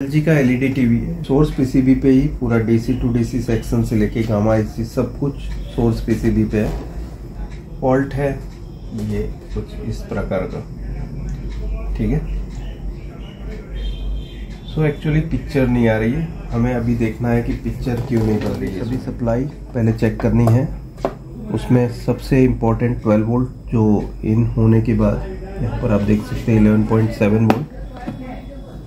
LG का LED TV है। Source PCB पे ही पूरा DC टू DC सेक्शन से लेके गामा IC सब कुछ सोर्स पीसीबी पे है। फॉल्ट है ये कुछ इस प्रकार का, ठीक है। सो एक्चुअली पिक्चर नहीं आ रही है, हमें अभी देखना है कि पिक्चर क्यों नहीं बन रही है। अभी सप्लाई पहले चेक करनी है। उसमें सबसे इम्पोर्टेंट 12 वोल्ट जो इन होने के बाद यहाँ पर आप देख सकते हैं 11.7 वोल्ट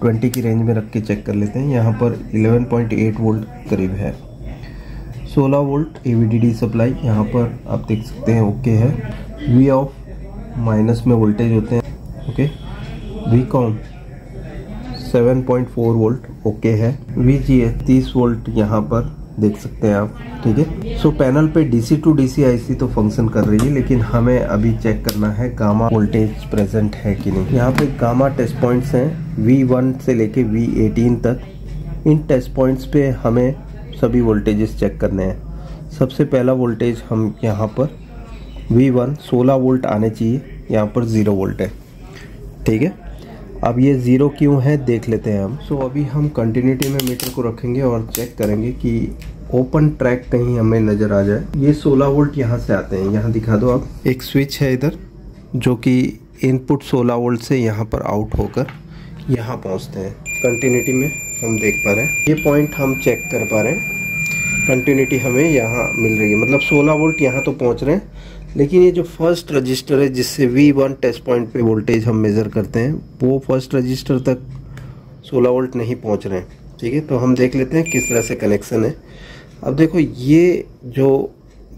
20 की रेंज में रख के चेक कर लेते हैं। यहाँ पर 11.8 वोल्ट करीब है। 16 वोल्ट AVDD सप्लाई यहाँ पर आप देख सकते हैं ओके है। V ऑफ माइनस में वोल्टेज होते हैं okay. V com 7.4 volt okay है। VGA 30 वोल्ट यहाँ पर देख सकते हैं आप, ठीक है। सो पैनल पे DC टू DC IC तो फंक्शन कर रही है, लेकिन हमें अभी चेक करना है गामा वोल्टेज प्रेजेंट है कि नहीं। यहाँ पे गामा टेस्ट पॉइंट्स हैं V1 से लेके V18 तक। इन टेस्ट पॉइंट्स पे हमें सभी वोल्टेजेस चेक करने हैं। सबसे पहला वोल्टेज हम यहाँ पर V1 16 वोल्ट आने चाहिए, यहाँ पर 0 वोल्ट है, ठीक है। अब ये 0 क्यों है देख लेते हैं हम। सो अभी हम कंटिन्यूटी में मीटर को रखेंगे और चेक करेंगे कि ओपन ट्रैक कहीं हमें नज़र आ जाए। ये 16 वोल्ट यहाँ से आते हैं, यहाँ दिखा दो आप। एक स्विच है इधर जो कि इनपुट 16 वोल्ट से यहाँ पर आउट होकर यहाँ पहुँचते हैं। कंटिन्यूटी में हम देख पा रहे हैं, ये पॉइंट हम चेक कर पा रहे हैं। कंटिन्यूटी हमें यहाँ मिल रही है, मतलब 16 वोल्ट यहाँ तो पहुँच रहे हैं, लेकिन ये जो फर्स्ट रजिस्टर है जिससे V1 टेस्ट पॉइंट पे वोल्टेज हम मेज़र करते हैं, वो फर्स्ट रजिस्टर तक 16 वोल्ट नहीं पहुंच रहे हैं, ठीक है। तो हम देख लेते हैं किस तरह से कनेक्शन है। अब देखो ये जो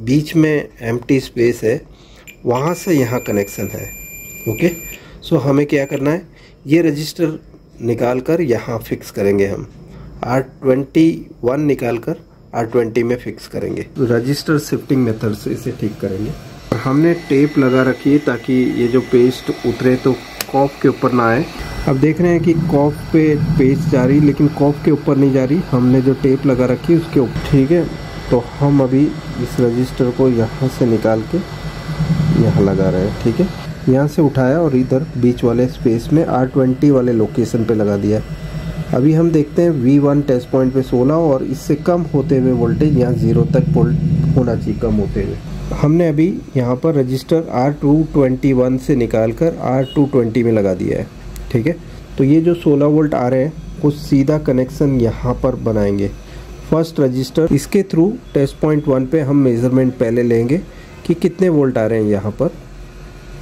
बीच में एम्प्टी स्पेस है वहाँ से यहाँ कनेक्शन है ओके। सो हमें क्या करना है, ये रजिस्टर निकाल कर यहाँ फिक्स करेंगे हम। R21 निकाल कर R20 में फिक्स करेंगे। रजिस्टर शिफ्टिंग मेथड से इसे ठीक करेंगे। हमने टेप लगा रखी है ताकि ये जो पेस्ट उतरे तो कॉफ के ऊपर ना आए। अब देख रहे हैं कि कॉफ पे पेस्ट जा रही, लेकिन कॉफ के ऊपर नहीं जा रही। हमने जो टेप लगा रखी है उसके ऊपर, ठीक है। तो हम अभी इस रजिस्टर को यहाँ से निकाल के यहाँ लगा रहे हैं, ठीक है। यहाँ से उठाया और इधर बीच वाले स्पेस में R20 वाले लोकेशन पे लगा दिया। अभी हम देखते हैं V1 टेस्ट पॉइंट पे 16 और इससे कम होते हुए वोल्टेज यहाँ 0 तक वोल्ट होना चाहिए, कम होते हुए। हमने अभी यहाँ पर रजिस्टर R221 से निकालकर R220 में लगा दिया है, ठीक है। तो ये जो 16 वोल्ट आ रहे हैं वो सीधा कनेक्शन यहाँ पर बनाएंगे। फर्स्ट रजिस्टर इसके थ्रू टेस्ट पॉइंट 1 पे हम मेज़रमेंट पहले लेंगे कि कितने वोल्ट आ रहे हैं यहाँ पर,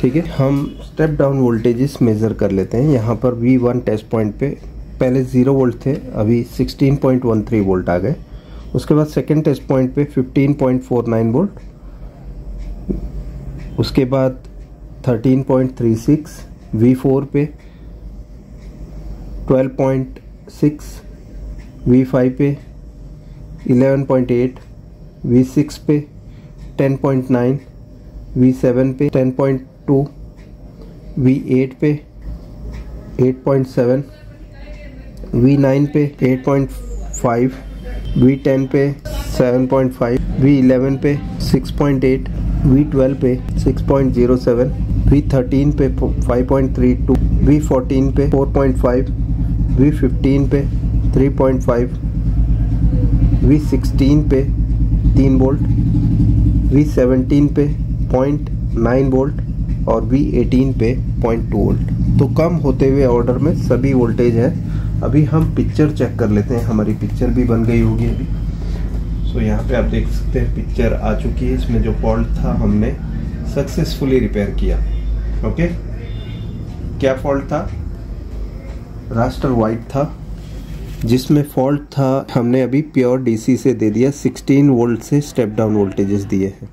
ठीक है। हम स्टेप डाउन वोल्टेजेस मेज़र कर लेते हैं। यहाँ पर V1 टेस्ट पॉइंट पे पहले 0 वोल्ट थे, अभी 16.13 वोल्ट आ गए। उसके बाद सेकेंड टेस्ट पॉइंट पे 15.49 वोल्ट, उसके बाद 13.36, V4 पे 12.6, V5 पे 11.8, V6 पे 10.9, V7 पे 10.2, V8 पे 8.7, V9 पे 8.5, V10 पे 7.5, V11 पे 6.8, V12 पे 6.07, V13 पे 5.32, V14 पे 4.5, V15 पे 3.5, V16 पे 3 वोल्ट, V17 पे 0.9 वोल्ट और V18 पे 0.2 वोल्ट। तो कम होते हुए ऑर्डर में सभी वोल्टेज है। अभी हम पिक्चर चेक कर लेते हैं, हमारी पिक्चर भी बन गई होगी अभी। सो यहाँ पे आप देख सकते हैं पिक्चर आ चुकी है। इसमें जो फॉल्ट था हमने सक्सेसफुली रिपेयर किया ओके। क्या फॉल्ट था, रास्टर वाइट था, जिसमें फॉल्ट था हमने अभी प्योर DC से दे दिया। 16 वोल्ट से स्टेप डाउन वोल्टेजेस दिए हैं।